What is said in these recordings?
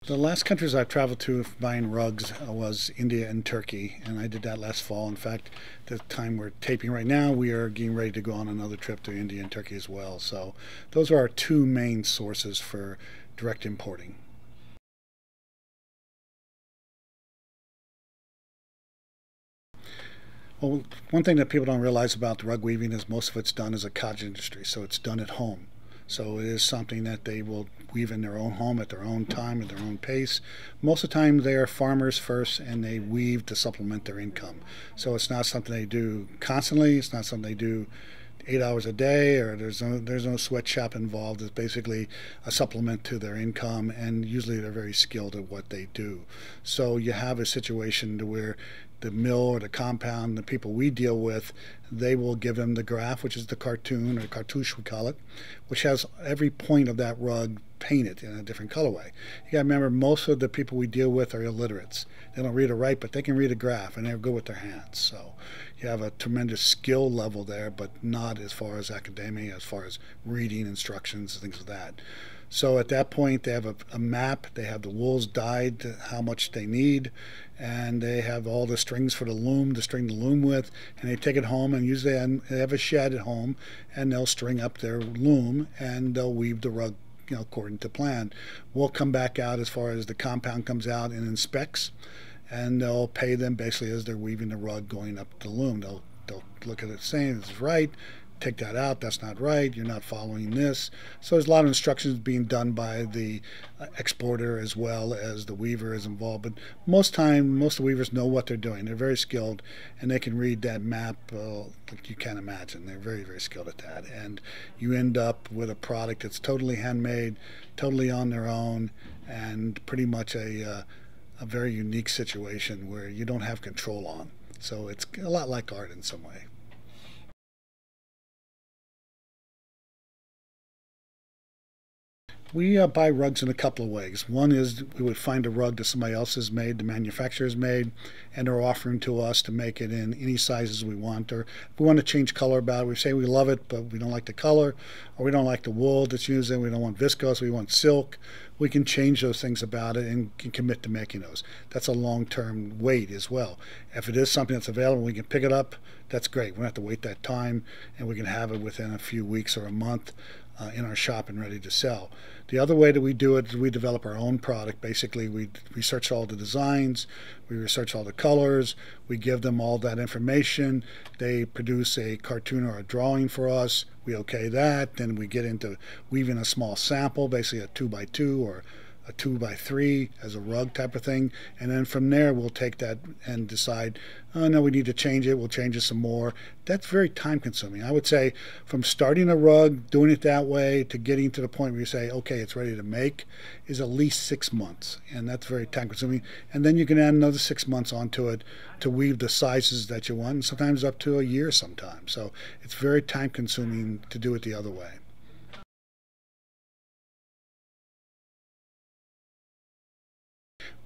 The last countries I've traveled to buying rugs was India and Turkey, and I did that last fall. In fact, the time we're taping right now, we are getting ready to go on another trip to India and Turkey as well. So those are our two main sources for direct importing. Well, one thing that people don't realize about the rug weaving is most of it's done as a cottage industry, so it's done at home. So it is something that they will weave in their own home at their own time, at their own pace. Most of the time, they are farmers first, and they weave to supplement their income. So it's not something they do constantly. It's not something they do 8 hours a day, or there's no sweatshop involved. It's basically a supplement to their income, and usually they're very skilled at what they do. So you have a situation to where the mill or the compound, the people we deal with, they will give them the graph, which is the cartoon or cartouche we call it, which has every point of that rug painted in a different colorway. You got to remember, most of the people we deal with are illiterates. They don't read or write, but they can read a graph, and they're good with their hands. So you have a tremendous skill level there, but not as far as academia, as far as reading instructions and things like that. So at that point, they have a map. They have the wools dyed to how much they need, and they have all the strings for the loom to string the loom with, and they take it home, and usually they have a shed at home, and they'll string up their loom, and they'll weave the rug, according to plan. We'll come back out as far as the compound comes out and inspects, and they'll pay them basically as they're weaving the rug going up the loom. They'll look at it saying this is right, take that out, that's not right, you're not following this. So there's a lot of instructions being done by the exporter as well as the weaver is involved. But most of the weavers know what they're doing. They're very skilled, and they can read that map like you can't imagine. They're very, very skilled at that. And you end up with a product that's totally handmade, totally on their own, and pretty much a very unique situation where you don't have control on. So it's a lot like art in some way. We buy rugs in a couple of ways. One is we would find a rug that somebody else has made, the manufacturer has made, and they're offering to us to make it in any sizes we want. Or if we want to change color about it, we say we love it, but we don't like the color, or we don't like the wool that's used in, we don't want viscose, we want silk. We can change those things about it and can commit to making those. That's a long-term wait as well. If it is something that's available, we can pick it up, that's great. We don't have to wait that time, and we can have it within a few weeks or a month in our shop and ready to sell. The other way that we do it is we develop our own product. Basically, we research all the designs, we research all the colors, we give them all that information. They produce a cartoon or a drawing for us. We okay that. Then we get into weaving a small sample, basically a 2x2 or a 2x3 as a rug type of thing, and then from there we'll take that and decide, oh no, we need to change it, we'll change it some more. That's very time consuming. I would say from starting a rug, doing it that way, to getting to the point where you say, okay, it's ready to make, is at least 6 months, and that's very time consuming. And then you can add another 6 months onto it to weave the sizes that you want, and sometimes up to a year sometimes. So it's very time consuming to do it the other way.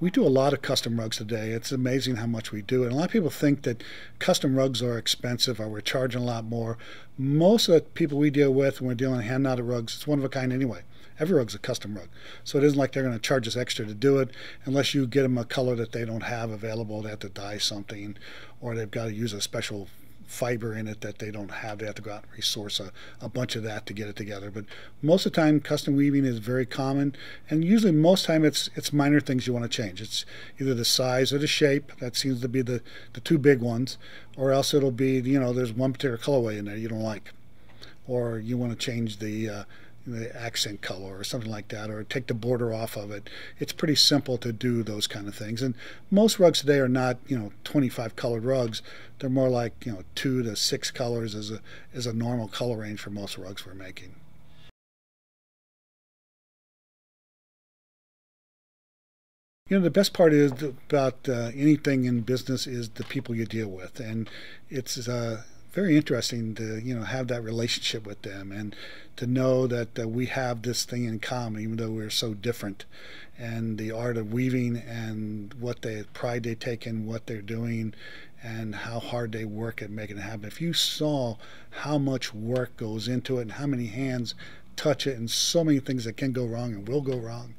We do a lot of custom rugs today. It's amazing how much we do. And a lot of people think that custom rugs are expensive or we're charging a lot more. Most of the people we deal with when we're dealing hand knotted rugs, it's one of a kind anyway. Every rug's a custom rug. So it isn't like they're going to charge us extra to do it unless you get them a color that they don't have available. They have to dye something, or they've got to use a special fiber in it that they don't have. They have to go out and resource a bunch of that to get it together. But most of the time, custom weaving is very common, and usually most time it's minor things you want to change. It's either the size or the shape. That seems to be the two big ones, or else it'll be, there's one particular colorway in there you don't like, or you want to change the accent color or something like that, or take the border off of it. It's pretty simple to do those kind of things. And most rugs today are not 25 colored rugs. They're more like 2 to 6 colors is a normal color range for most rugs we're making. The best part is about anything in business is the people you deal with, and it's very interesting to have that relationship with them, and to know that we have this thing in common, even though we're so different. And the art of weaving and what pride they take in what they're doing, and how hard they work at making it happen. If you saw how much work goes into it and how many hands touch it, and so many things that can go wrong and will go wrong,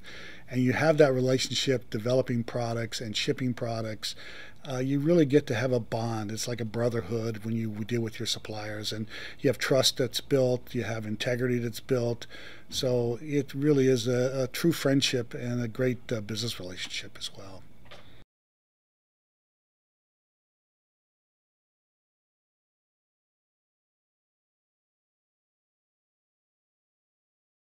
and you have that relationship developing products and shipping products, you really get to have a bond. It's like a brotherhood when you deal with your suppliers, and you have trust that's built, you have integrity that's built. So it really is a true friendship and a great business relationship as well.